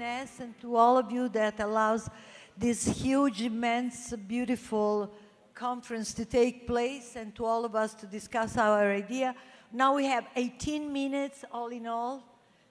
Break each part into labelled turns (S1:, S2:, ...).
S1: JNS and to all of you that allows this huge, immense, beautiful conference to take place and to all of us to discuss our idea. Now we have 18 minutes, all in all,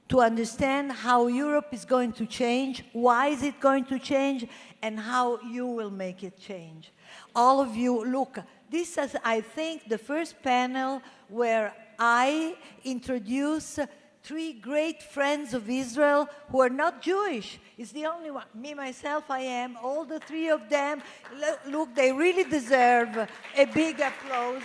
S1: to understand how Europe is going to change, why is it going to change, and how you will make it change. All of you, look, this is, I think, the first panel where I introduce three great friends of Israel who are not Jewish. It's the only one. Me, myself, I am. All the three of them, look, they really deserve a big applause.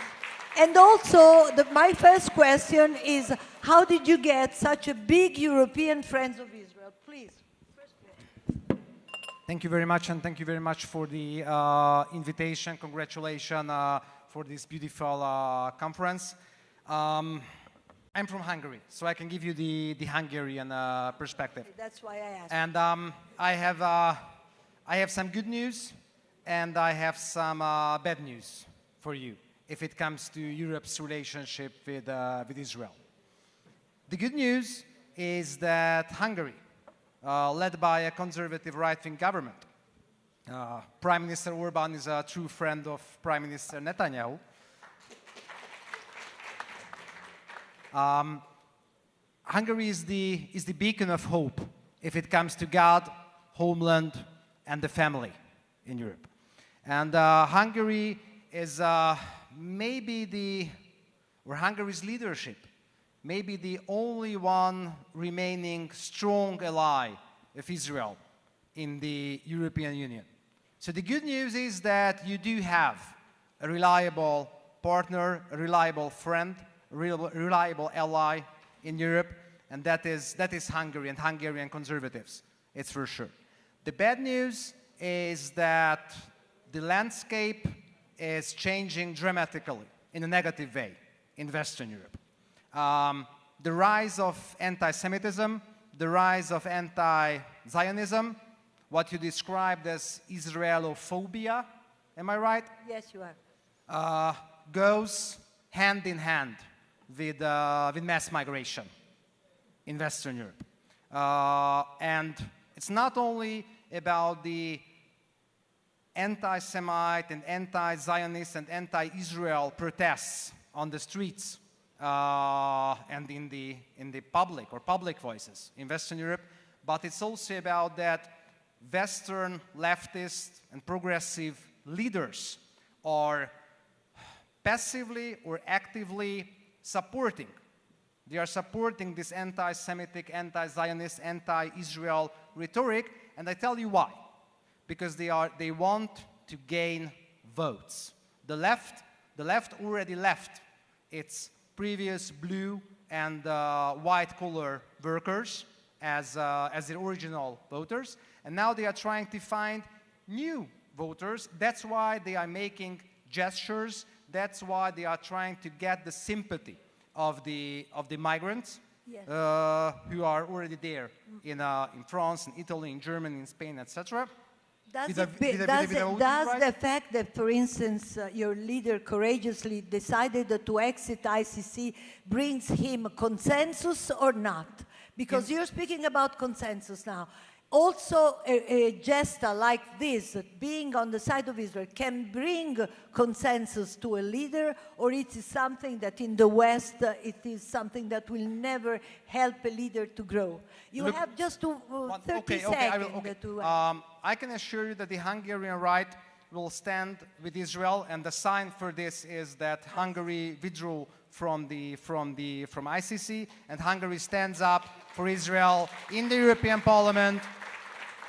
S1: And also, my first question is, how did you get such a big European friends of Israel? Please.
S2: Thank you very much, and thank you very much for the invitation. Congratulations for this beautiful conference. I'm from Hungary, so I can give you the Hungarian perspective.
S1: That's why I asked.
S2: And I have some good news, and I have some bad news for you if it comes to Europe's relationship with Israel. The good news is that Hungary, led by a conservative right-wing government, Prime Minister Orbán is a true friend of Prime Minister Netanyahu. Hungary is the beacon of hope if it comes to God, homeland, and the family in Europe. And Hungary is Hungary's leadership may be the only one remaining strong ally of Israel in the European Union. So the good news is that you do have a reliable partner, a reliable friend, a reliable ally in Europe, and that is Hungary and Hungarian conservatives, it's for sure. The bad news is that the landscape is changing dramatically in a negative way in Western Europe. The rise of anti-Semitism, the rise of anti-Zionism, what you described as Israelophobia, am I right?
S1: Yes, you are.
S2: Goes hand in hand with mass migration in Western Europe. And it's not only about the anti-Semite and anti-Zionist and anti-Israel protests on the streets and in the public voices in Western Europe, but it's also about that Western leftist and progressive leaders are passively or actively supporting. They are supporting this anti-Semitic, anti-Zionist, anti-Israel rhetoric, and I tell you why. Because they want to gain votes. The left already left its previous blue and white collar workers as the original voters, and now they are trying to find new voters. That's why they are making gestures. That's why they are trying to get the sympathy of the migrants. Yes. Who are already there in France, in Italy, in Germany, in Spain, etc.
S1: Does the fact that, for instance, your leader courageously decided to exit ICC brings him consensus or not? Because you're speaking about consensus now. Also, a gesture like this, being on the side of Israel, can bring consensus to a leader, or it is something that in the West, it is something that will never help a leader to grow. You have just 30 seconds.
S2: I can assure you that the Hungarian right will stand with Israel, and the sign for this is that Hungary withdrew from ICC, and Hungary stands up for Israel in the European Parliament,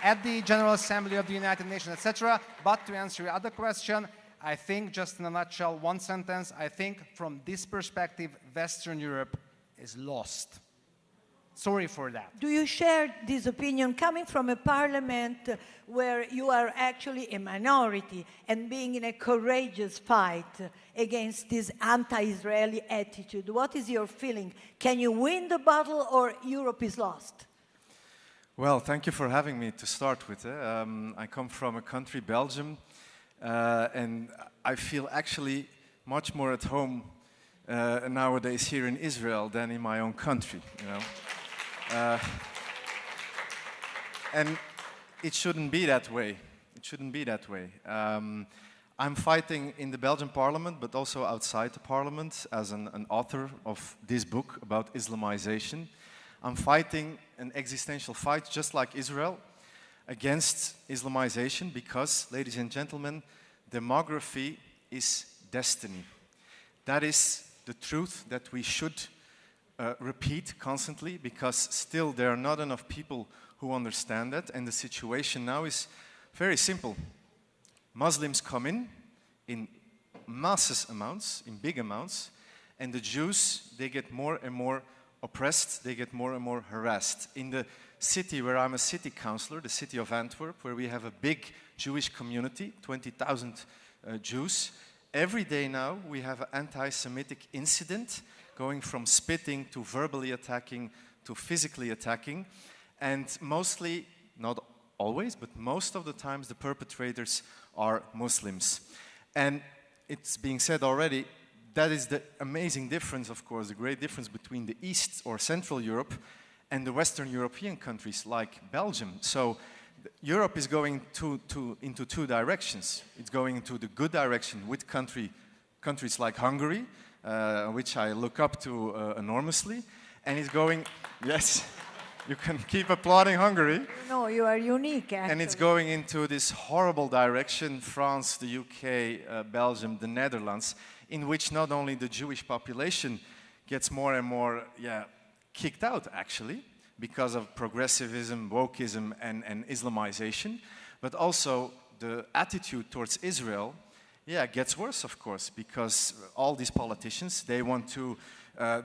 S2: at the General Assembly of the United Nations, etc. But to answer your other question, I think, just in a nutshell, one sentence, I think from this perspective, Western Europe is lost. Sorry for that.
S1: Do you share this opinion coming from a parliament where you are actually a minority and being in a courageous fight against this anti-Israeli attitude? What is your feeling? Can you win the battle or Europe is lost?
S3: Well, thank you for having me to start with. I come from a country, Belgium, and I feel actually much more at home nowadays here in Israel than in my own country, you know. And it shouldn't be that way. It shouldn't be that way. I'm fighting in the Belgian parliament, but also outside the parliament as an author of this book about Islamization. I'm fighting an existential fight, just like Israel, against Islamization because, ladies and gentlemen, demography is destiny. That is the truth that we should repeat constantly because still there are not enough people who understand that, and the situation now is very simple. Muslims come in massive amounts, in big amounts, and the Jews, they get more and more oppressed, they get more and more harassed. In the city where I'm a city councilor, the city of Antwerp, where we have a big Jewish community, 20,000 Jews, every day now we have an anti-Semitic incident going from spitting to verbally attacking to physically attacking, and mostly, not always, but most of the times the perpetrators are Muslims. And it's being said already, that is the amazing difference, of course, the great difference between the East or Central Europe and the Western European countries like Belgium. So Europe is going into two directions. It's going into the good direction with countries like Hungary, which I look up to enormously, and it's going, yes, you can keep applauding Hungary.
S1: No, you are unique, actually.
S3: And it's going into this horrible direction, France, the UK, Belgium, the Netherlands, in which not only the Jewish population gets more and more kicked out, actually, because of progressivism, wokeism, and Islamization, but also the attitude towards Israel, gets worse, of course, because all these politicians, they want to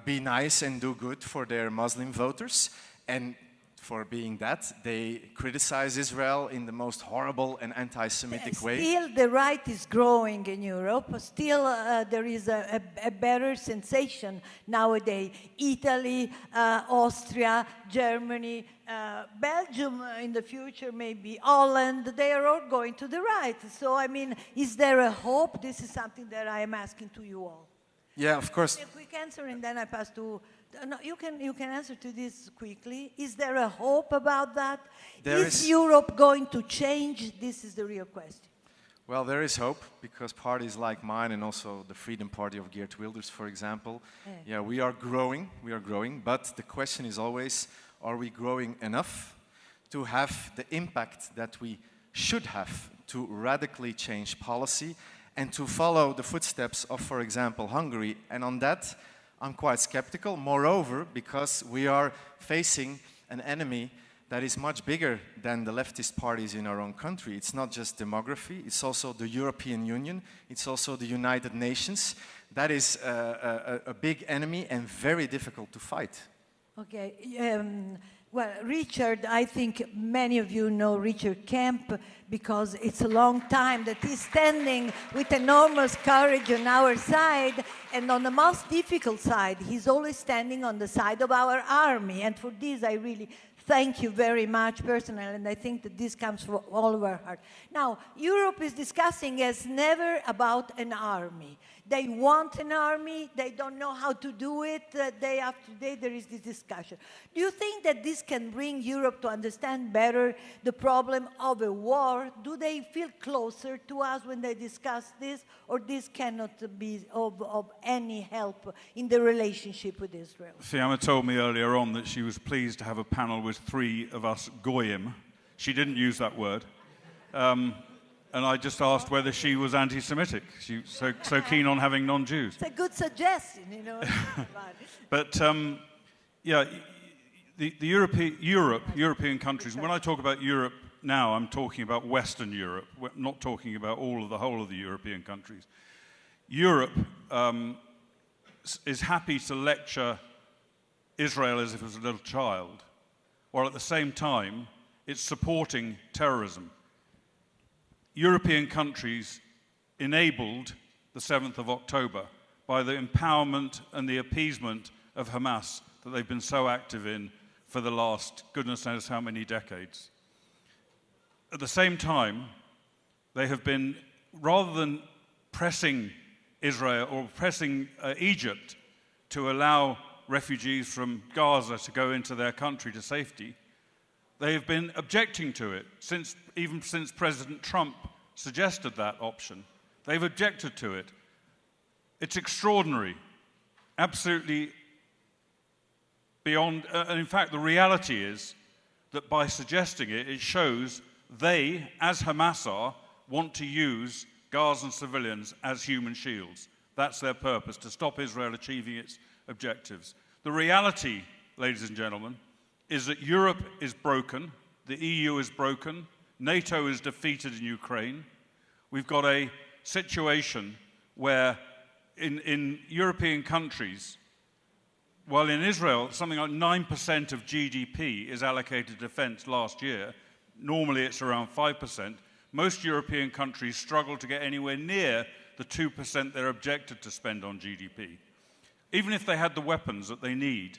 S3: be nice and do good for their Muslim voters, and for being that, they criticize Israel in the most horrible and anti-Semitic way.
S1: Still, the right is growing in Europe. Still, there is a better sensation nowadays. Italy, Austria, Germany, Belgium in the future, maybe Holland, they are all going to the right. So, I mean, is there a hope? This is something that I am asking to you all.
S3: Yeah, of course.
S1: A quick answer, and then I pass to... No, you can answer to this quickly. Is there a hope about that? Is Europe going to change? This is the real question.
S3: Well, there is hope, because parties like mine and also the Freedom Party of Geert Wilders, for example, we are growing, but the question is always, are we growing enough to have the impact that we should have to radically change policy and to follow the footsteps of, for example, Hungary? And on that, I'm quite skeptical, moreover, because we are facing an enemy that is much bigger than the leftist parties in our own country. It's not just demography, it's also the European Union, it's also the United Nations. That is a big enemy and very difficult to fight.
S1: Okay. Well, Richard, I think many of you know Richard Kemp because it's a long time that he's standing with enormous courage on our side, and on the most difficult side, he's always standing on the side of our army. And for this, I really thank you very much personally, and I think that this comes from all of our heart. Now, Europe is discussing as never about an army. They want an army, they don't know how to do it, day after day there is this discussion. Do you think that this can bring Europe to understand better the problem of a war? Do they feel closer to us when they discuss this, or this cannot be of any help in the relationship with Israel?
S4: Fiamma told me earlier on that she was pleased to have a panel with 3 of us goyim. She didn't use that word. And I just asked whether she was anti-Semitic. She was so keen on having non-Jews.
S1: It's a good suggestion, you know.
S4: But the European countries. When I talk about Europe now, I'm talking about Western Europe. We're not talking about the whole of the European countries. Europe is happy to lecture Israel as if it was a little child, while at the same time it's supporting terrorism. European countries enabled the 7th of October by the empowerment and the appeasement of Hamas that they've been so active in for the last goodness knows how many decades. At the same time, they have been, rather than pressing Israel or pressing Egypt to allow refugees from Gaza to go into their country to safety, They have been objecting to it even since President Trump suggested that option. They've objected to it. It's extraordinary, absolutely beyond, and in fact the reality is that by suggesting it, it shows they, as Hamas are, want to use Gazan civilians as human shields. That's their purpose, to stop Israel achieving its objectives. The reality, ladies and gentlemen, is that Europe is broken, the EU is broken, NATO is defeated in Ukraine. We've got a situation where in European countries, while in Israel something like 9% of GDP is allocated to defense last year, normally it's around 5%, most European countries struggle to get anywhere near the 2% they're objected to spend on GDP. Even if they had the weapons that they need,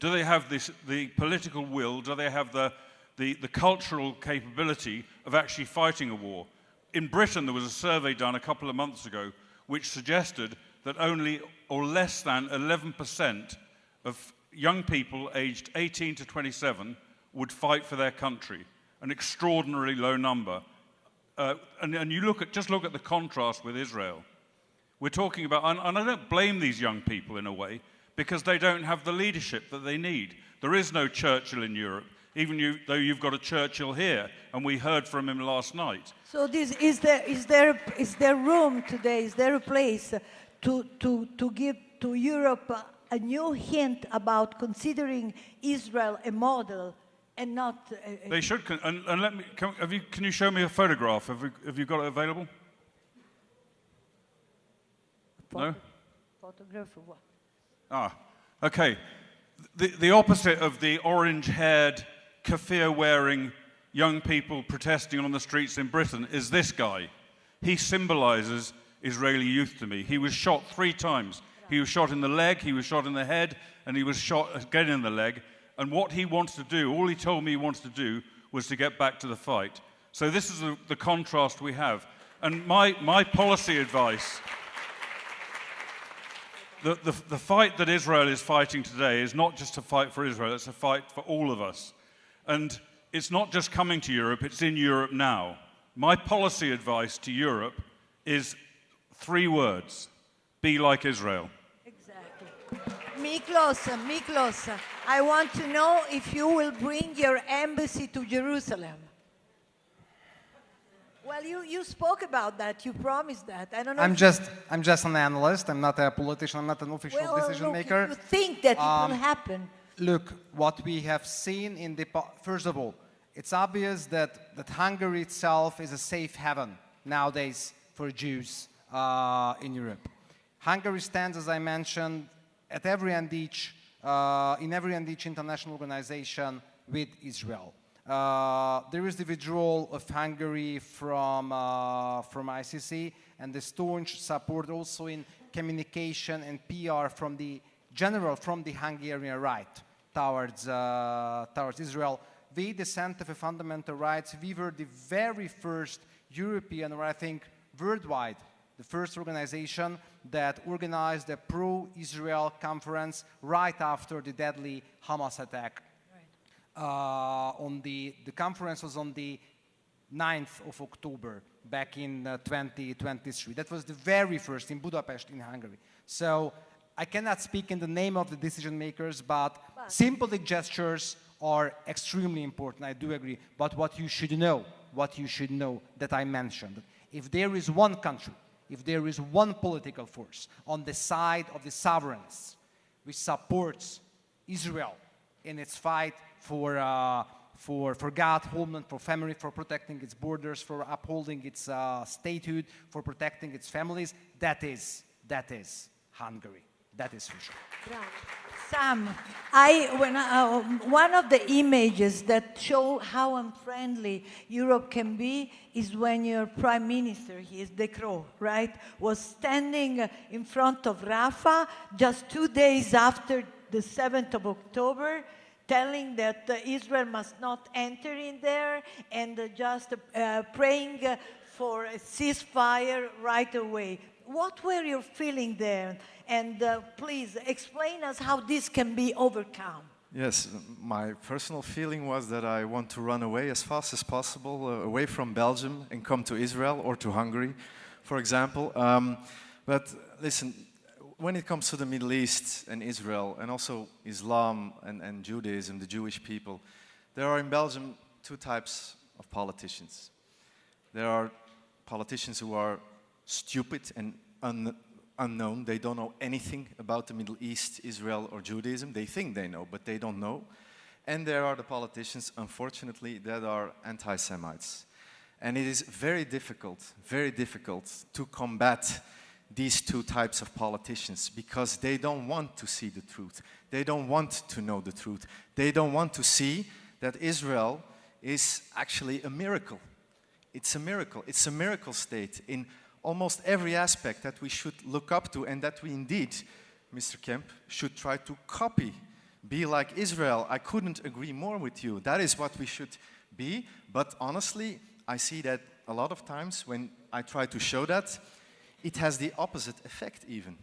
S4: do they have the political will, do they have the cultural capability of actually fighting a war? In Britain, there was a survey done a couple of months ago which suggested that only or less than 11% of young people aged 18 to 27 would fight for their country, an extraordinarily low number. And you just look at the contrast with Israel. We're talking about, and I don't blame these young people in a way, because they don't have the leadership that they need. There is no Churchill in Europe, even though you've got a Churchill here, and we heard from him last night.
S1: So is there room today, is there a place to give to Europe a new hint about considering Israel a model and not...
S4: They should, and let me, can you show me a photograph? Have you got it available? No?
S1: Photograph of what?
S4: Ah, okay. The opposite of the orange-haired, keffiyeh-wearing young people protesting on the streets in Britain is this guy. He symbolizes Israeli youth to me. He was shot 3 times. He was shot in the leg, he was shot in the head, and he was shot again in the leg. And what he wanted to do, all he told me he wanted to do, was to get back to the fight. So this is the contrast we have. And my policy advice... The fight that Israel is fighting today is not just a fight for Israel, it's a fight for all of us. And it's not just coming to Europe, it's in Europe now. My policy advice to Europe is 3 words: be like Israel.
S1: Exactly. Miklos, I want to know if you will bring your embassy to Jerusalem. Well, you spoke about that. You promised that. I don't know.
S2: I'm just an analyst. I'm not a politician. I'm not an official decision maker.
S1: If you think that it will happen.
S2: Look, what we have seen in the first of all, it's obvious that Hungary itself is a safe haven nowadays for Jews in Europe. Hungary stands, as I mentioned, at every and each international organization with Israel. There is the withdrawal of Hungary from ICC, and the staunch support also in communication and PR from the Hungarian right towards Israel. We, the Center for Fundamental Rights, we were the very first European, or I think worldwide, the first organization that organized a pro-Israel conference right after the deadly Hamas attack. The conference was on the 9th of October back in 2023. That was the very first in Budapest in Hungary. So I cannot speak in the name of the decision makers, but symbolic gestures are extremely important, I do agree. But what you should know that I mentioned, if there is one country, if there is one political force on the side of the sovereigns which supports Israel in its fight for God, homeland, for family, for protecting its borders, for upholding its statehood, for protecting its families, that is Hungary. That is for sure.
S1: Bravo. Sam, one of the images that show how unfriendly Europe can be is when your prime minister, he is De Croo, right, was standing in front of Rafah just 2 days after the 7th of October, telling that Israel must not enter in there and just praying for a ceasefire right away. What were your feelings there? And please explain us how this can be overcome.
S3: Yes, my personal feeling was that I want to run away as fast as possible, away from Belgium and come to Israel or to Hungary, for example. But listen, when it comes to the Middle East and Israel, and also Islam and Judaism, the Jewish people, there are in Belgium two types of politicians. There are politicians who are stupid and unknown. They don't know anything about the Middle East, Israel, or Judaism. They think they know, but they don't know. And there are the politicians, unfortunately, that are anti-Semites. And it is very difficult to combat these two types of politicians because they don't want to see the truth. They don't want to know the truth. They don't want to see that Israel is actually a miracle. It's a miracle. It's a miracle state in almost every aspect that we should look up to and that we indeed, Mr. Kemp, should try to copy. Be like Israel. I couldn't agree more with you. That is what we should be. But honestly, I see that a lot of times when I try to show that, it has the opposite effect even.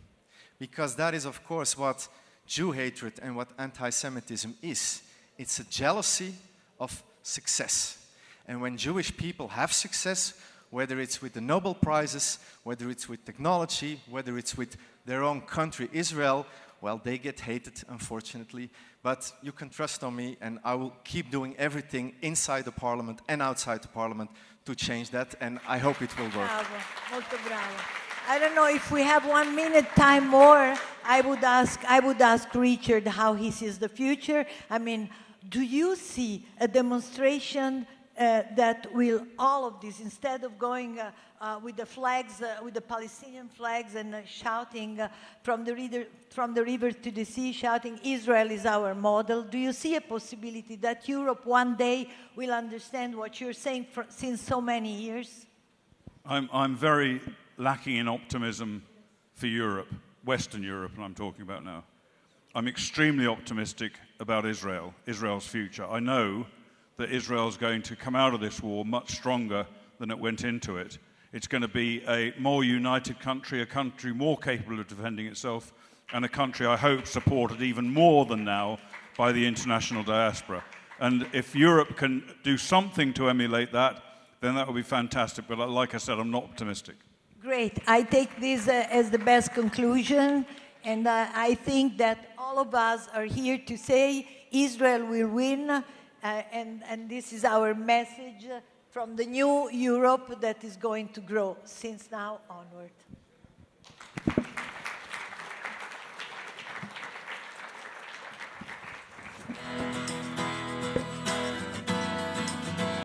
S3: Because that is, of course, what Jew hatred and what anti-Semitism is. It's a jealousy of success. And when Jewish people have success, whether it's with the Nobel Prizes, whether it's with technology, whether it's with their own country, Israel, well, they get hated, unfortunately. But you can trust on me, and I will keep doing everything inside the parliament and outside the parliament to change that, and I hope it will work.
S1: Bravo, molto bravo. I don't know if we have 1 minute time more. I would ask Richard how he sees the future. I mean, do you see a demonstration that will all of this, instead of going with the flags, with the Palestinian flags and shouting from the river to the sea, shouting Israel is our model, do you see a possibility that Europe one day will understand what you're saying since so many years?
S4: I'm very lacking in optimism for Europe, Western Europe, and I'm talking about now. I'm extremely optimistic about Israel's future. I know that Israel's going to come out of this war much stronger than it went into it. It's going to be a more united country, a country more capable of defending itself, and a country, I hope, supported even more than now by the international diaspora. And if Europe can do something to emulate that, then that would be fantastic. But like I said, I'm not optimistic.
S1: Great. I take this as the best conclusion. And I think that all of us are here to say Israel will win. And this is our message from the new Europe that is going to grow since now onward.